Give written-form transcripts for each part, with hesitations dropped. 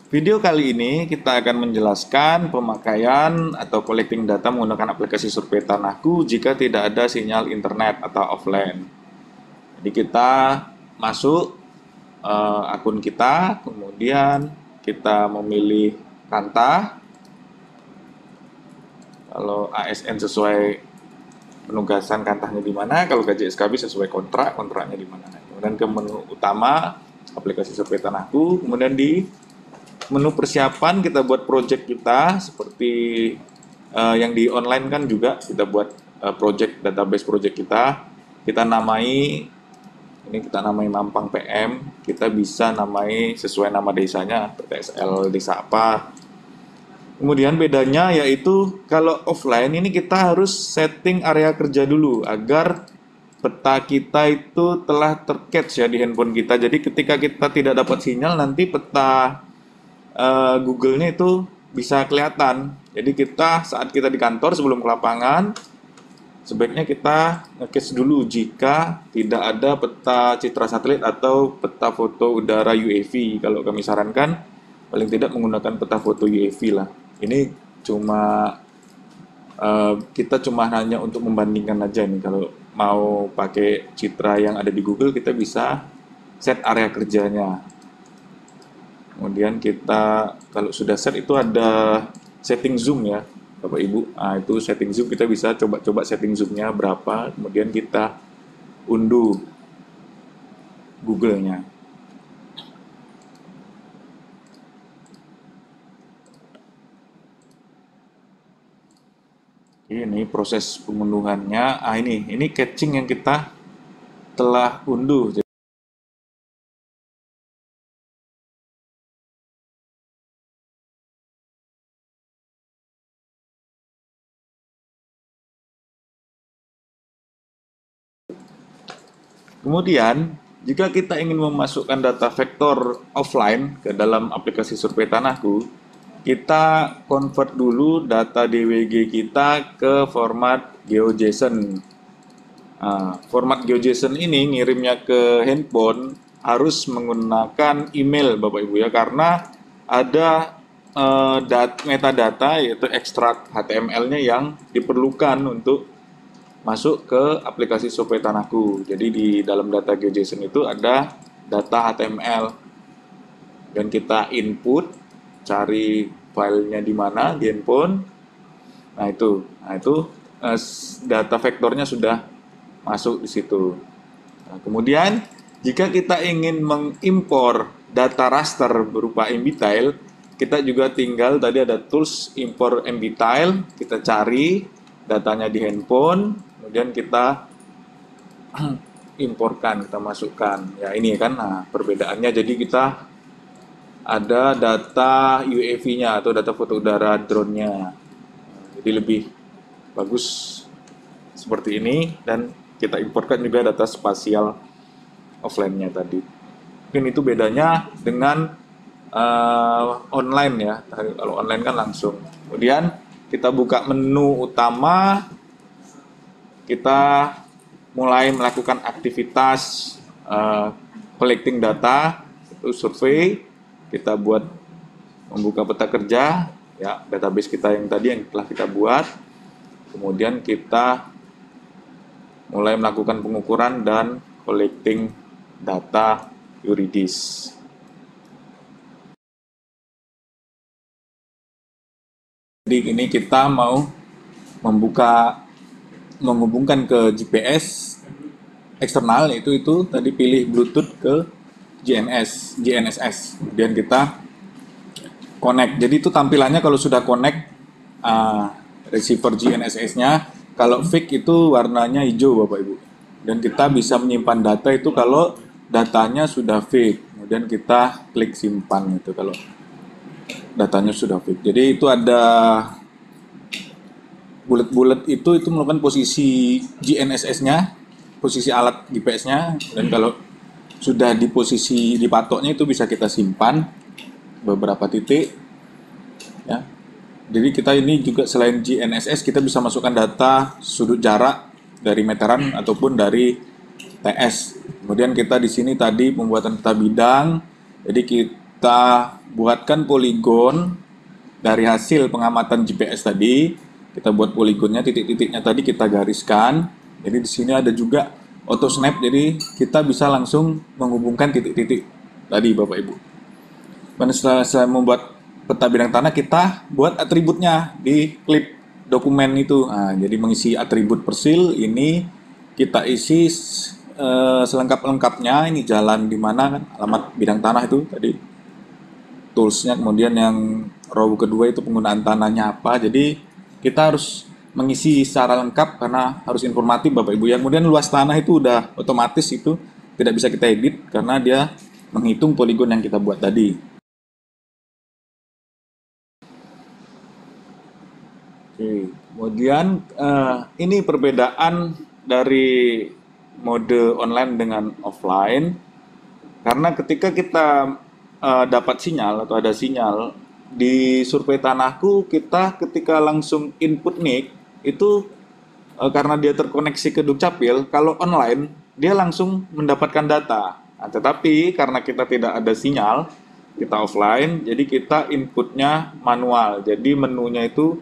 Video kali ini kita akan menjelaskan pemakaian atau collecting data menggunakan aplikasi survei Tanahku jika tidak ada sinyal internet atau offline. Jadi kita masuk akun kita, kemudian kita memilih kanta. Kalau ASN sesuai penugasan kantanya di mana, kalau KJSKB sesuai kontraknya di mana. Kemudian ke menu utama aplikasi survei Tanahku, kemudian di menu persiapan kita buat project kita seperti yang di online kan juga kita buat project database project kita namai Mampang PM, kita bisa namai sesuai nama desanya, PTSL desa apa. Kemudian bedanya yaitu kalau offline ini kita harus setting area kerja dulu agar peta kita itu telah tercatch ya di handphone kita. Jadi ketika kita tidak dapat sinyal nanti peta Google-nya itu bisa kelihatan. Jadi kita saat kita di kantor sebelum ke lapangan, sebaiknya kita nge-catch dulu jika tidak ada peta citra satelit atau peta foto udara UAV. Kalau kami sarankan, paling tidak menggunakan peta foto UAV lah. Ini kita cuma hanya untuk membandingkan aja nih. Kalau mau pakai citra yang ada di Google, kita bisa set area kerjanya. Kemudian kita kalau sudah set itu ada setting zoom ya Bapak Ibu. Nah, itu setting zoom kita bisa coba setting zoomnya berapa. Kemudian kita unduh Google-nya. Ini proses pengunduhannya. Ini catching yang kita telah unduh. Kemudian, jika kita ingin memasukkan data vektor offline ke dalam aplikasi survei Tanahku, kita convert dulu data DWG kita ke format GeoJSON. Nah, format GeoJSON ini ngirimnya ke handphone harus menggunakan email Bapak Ibu ya, karena ada metadata yaitu ekstrak HTML-nya yang diperlukan untuk masuk ke aplikasi survei Tanahku. Jadi di dalam data GeoJSON itu ada data HTML dan kita input, cari filenya di mana di handphone. Nah itu data vektornya sudah masuk di situ. Nah, kemudian jika kita ingin mengimpor data raster berupa MBTile, kita juga tinggal tadi ada tools import MBTile, kita cari datanya di handphone. Kemudian kita imporkan, kita masukkan. Ya ini kan, nah perbedaannya jadi kita ada data UAV-nya atau data foto udara drone-nya. Jadi lebih bagus seperti ini dan kita imporkan juga data spasial offline-nya tadi. Mungkin itu bedanya dengan online ya. Kalau online kan langsung. Kemudian kita buka menu utama. Kita mulai melakukan aktivitas collecting data, itu survei, kita buat membuka peta kerja, ya database kita yang tadi yang telah kita buat, kemudian kita mulai melakukan pengukuran dan collecting data yuridis. Jadi ini kita mau menghubungkan ke GPS eksternal, itu tadi pilih Bluetooth ke GNSS, kemudian kita connect. Jadi itu tampilannya kalau sudah connect receiver GNSS-nya, kalau fake itu warnanya hijau Bapak Ibu, dan kita bisa menyimpan data itu kalau datanya sudah fake, kemudian kita klik simpan itu kalau datanya sudah fake. Jadi itu ada bulat-bulat itu merupakan posisi GNSS-nya, posisi alat GPS-nya, dan kalau sudah di posisi di patoknya itu bisa kita simpan beberapa titik ya. Jadi kita ini juga selain GNSS kita bisa masukkan data sudut jarak dari meteran ataupun dari TS. Kemudian kita di sini tadi pembuatan peta bidang. Jadi kita buatkan poligon dari hasil pengamatan GPS tadi. Kita buat poligonnya, titik-titiknya tadi kita gariskan. Jadi di sini ada juga auto snap, jadi kita bisa langsung menghubungkan titik-titik tadi Bapak Ibu. Dan setelah saya membuat peta bidang tanah, kita buat atributnya di klip dokumen itu. Nah, jadi mengisi atribut persil ini kita isi selengkap-lengkapnya. Ini jalan di mana kan, alamat bidang tanah itu tadi, toolsnya, kemudian yang row kedua itu penggunaan tanahnya apa. Jadi kita harus mengisi secara lengkap karena harus informatif Bapak Ibu ya. Kemudian luas tanah itu udah otomatis, itu tidak bisa kita edit karena dia menghitung poligon yang kita buat tadi. Oke, kemudian ini perbedaan dari mode online dengan offline. Karena ketika kita dapat sinyal atau ada sinyal di survei tanahku, kita ketika langsung input NIK itu karena dia terkoneksi ke Dukcapil, kalau online dia langsung mendapatkan data. Nah, tetapi karena kita tidak ada sinyal, kita offline, jadi kita inputnya manual. Jadi menunya itu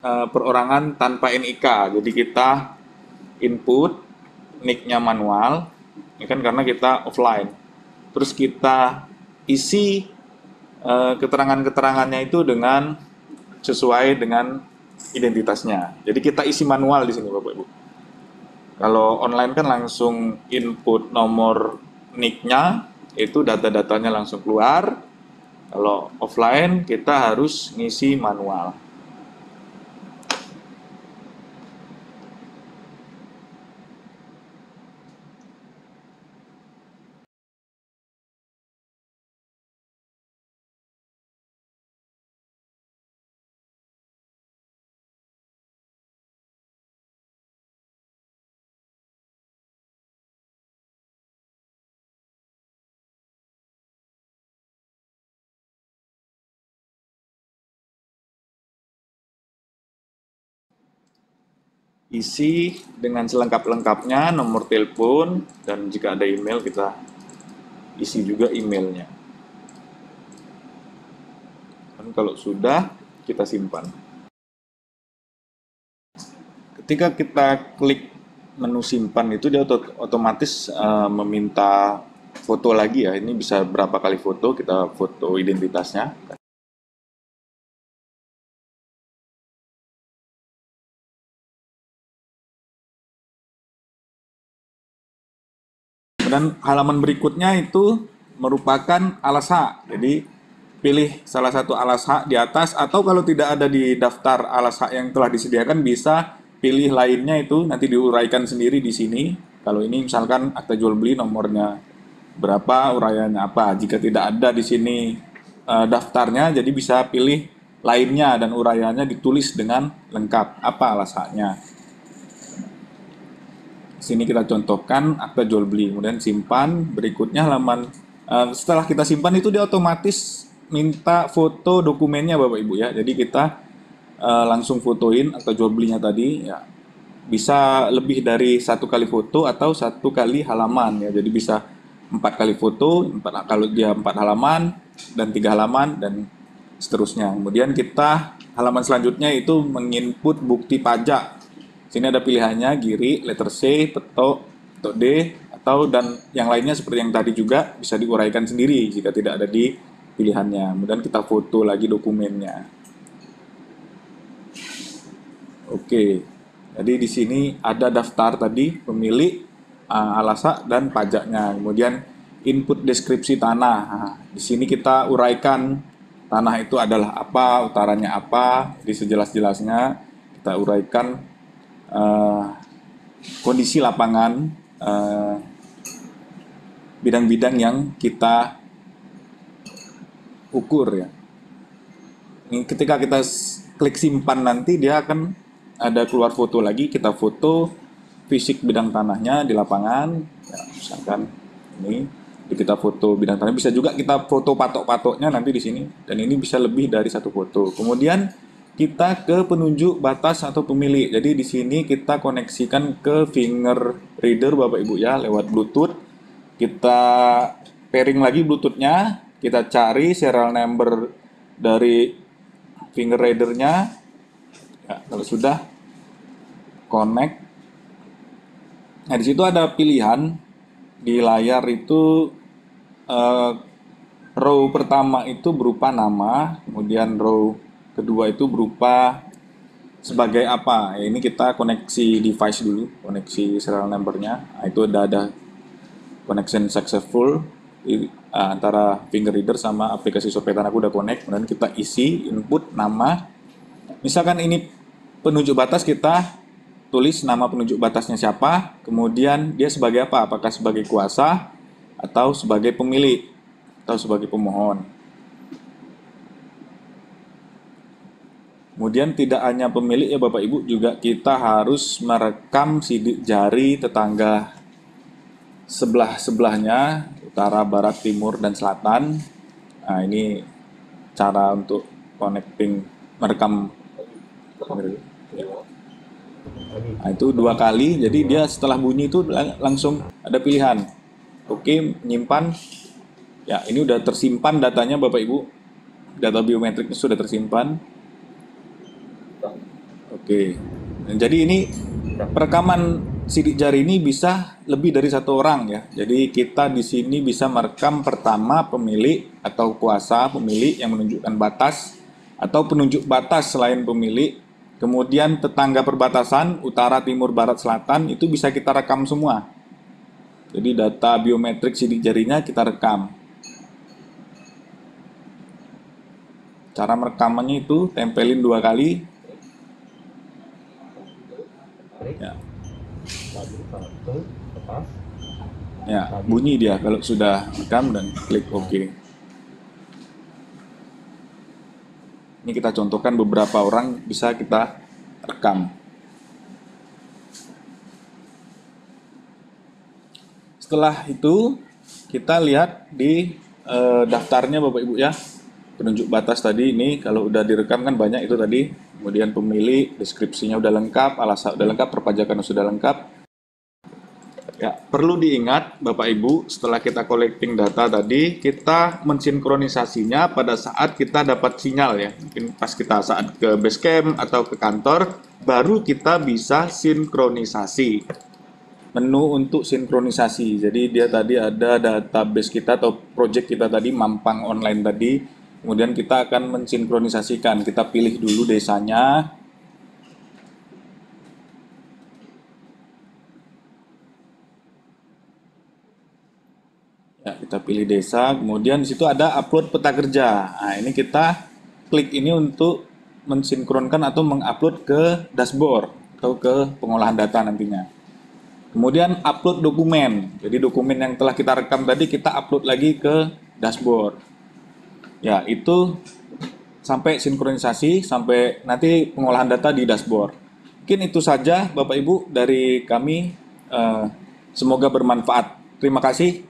perorangan tanpa NIK. Jadi kita input NIK-nya manual, ini kan karena kita offline. Terus kita isi keterangan-keterangannya itu dengan sesuai dengan identitasnya. Jadi kita isi manual di sini Bapak Ibu. Kalau online kan langsung input nomor NIK-nya, itu data-datanya langsung keluar. Kalau offline kita harus ngisi manual. Isi dengan selengkap-lengkapnya, nomor telepon, dan jika ada email kita isi juga emailnya. Dan kalau sudah, kita simpan. Ketika kita klik menu simpan itu dia otomatis meminta foto lagi ya. Ini bisa berapa kali foto, kita foto identitasnya. Dan halaman berikutnya itu merupakan alas hak. Jadi pilih salah satu alas hak di atas, atau kalau tidak ada di daftar alas hak yang telah disediakan, bisa pilih lainnya, itu nanti diuraikan sendiri di sini. Kalau ini misalkan akta jual beli nomornya berapa, uraiannya apa. Jika tidak ada di sini daftarnya, jadi bisa pilih lainnya dan uraiannya ditulis dengan lengkap apa alas haknya. Sini kita contohkan akta jual beli, kemudian simpan. Berikutnya halaman setelah kita simpan itu dia otomatis minta foto dokumennya Bapak Ibu ya. Jadi kita langsung fotoin akta jual belinya tadi ya. Bisa lebih dari satu kali foto atau satu kali halaman ya. Jadi bisa 4 kali foto, kalau dia 4 halaman dan 3 halaman dan seterusnya. Kemudian kita halaman selanjutnya itu menginput bukti pajak. Sini ada pilihannya giri, letter C, petok D, atau dan yang lainnya seperti yang tadi juga bisa diuraikan sendiri jika tidak ada di pilihannya. Kemudian kita foto lagi dokumennya. Oke, jadi di sini ada daftar tadi pemilik, alas hak dan pajaknya. Kemudian input deskripsi tanah. Nah, di sini kita uraikan tanah itu adalah apa, utarannya apa, di sejelas-jelasnya kita uraikan kondisi lapangan, bidang-bidang yang kita ukur ya. Ini ketika kita klik simpan nanti dia akan ada keluar foto lagi, kita foto fisik bidang tanahnya di lapangan ya, misalkan ini kita foto bidang tanah, bisa juga kita foto patok-patoknya nanti di sini, dan ini bisa lebih dari satu foto. Kemudian kita ke penunjuk batas atau pemilik. Jadi di sini kita koneksikan ke finger reader Bapak Ibu ya lewat Bluetooth. Kita pairing lagi Bluetooth-nya, kita cari serial number dari finger reader-nya. Ya, kalau sudah connect. Nah, di situ ada pilihan di layar itu, row pertama itu berupa nama, kemudian row kedua itu berupa sebagai apa. Ya, ini kita koneksi device dulu, koneksi serial number-nya. Nah, itu ada connection successful antara finger reader sama aplikasi sopetan aku udah connect. Kemudian kita isi input nama. Misalkan ini penunjuk batas, kita tulis nama penunjuk batasnya siapa, kemudian dia sebagai apa, apakah sebagai kuasa atau sebagai pemilik atau sebagai pemohon. Kemudian tidak hanya pemilik ya Bapak Ibu, juga kita harus merekam sidik jari tetangga sebelah-sebelahnya, utara, barat, timur, dan selatan. Nah, ini cara untuk connecting, merekam. Nah, itu 2 kali, jadi dia setelah bunyi itu langsung ada pilihan. Oke, menyimpan. Ya, ini udah tersimpan datanya Bapak Ibu. Data biometriknya sudah tersimpan. Oke. Dan jadi ini perekaman sidik jari ini bisa lebih dari 1 orang ya. Jadi kita di sini bisa merekam pertama pemilik atau kuasa pemilik yang menunjukkan batas, atau penunjuk batas selain pemilik. Kemudian tetangga perbatasan utara, timur, barat, selatan itu bisa kita rekam semua. Jadi data biometrik sidik jarinya kita rekam. Cara merekamannya itu tempelin 2 kali. Ya. Ya, bunyi dia kalau sudah rekam dan klik OK. Ini kita contohkan beberapa orang bisa kita rekam. Setelah itu kita lihat di daftarnya Bapak Ibu ya. Penunjuk batas tadi ini kalau udah direkam kan banyak itu tadi. Kemudian pemilik, deskripsinya udah lengkap, alasan udah lengkap, perpajakan sudah lengkap. Ya, perlu diingat Bapak Ibu, setelah kita collecting data tadi, kita mensinkronisasinya pada saat kita dapat sinyal ya. Mungkin pas kita saat ke base camp atau ke kantor, baru kita bisa sinkronisasi. Menu untuk sinkronisasi. Jadi dia tadi ada database kita atau project kita tadi, Mampang Online tadi. Kemudian kita akan mensinkronisasikan. Kita pilih dulu desanya. Ya, kita pilih desa. Kemudian di situ ada upload peta kerja. Nah, ini kita klik ini untuk mensinkronkan atau mengupload ke dashboard atau ke pengolahan data nantinya. Kemudian upload dokumen. Jadi dokumen yang telah kita rekam tadi kita upload lagi ke dashboard. Ya, itu sampai sinkronisasi, sampai nanti pengolahan data di dashboard. Mungkin itu saja Bapak Ibu dari kami. Semoga bermanfaat. Terima kasih.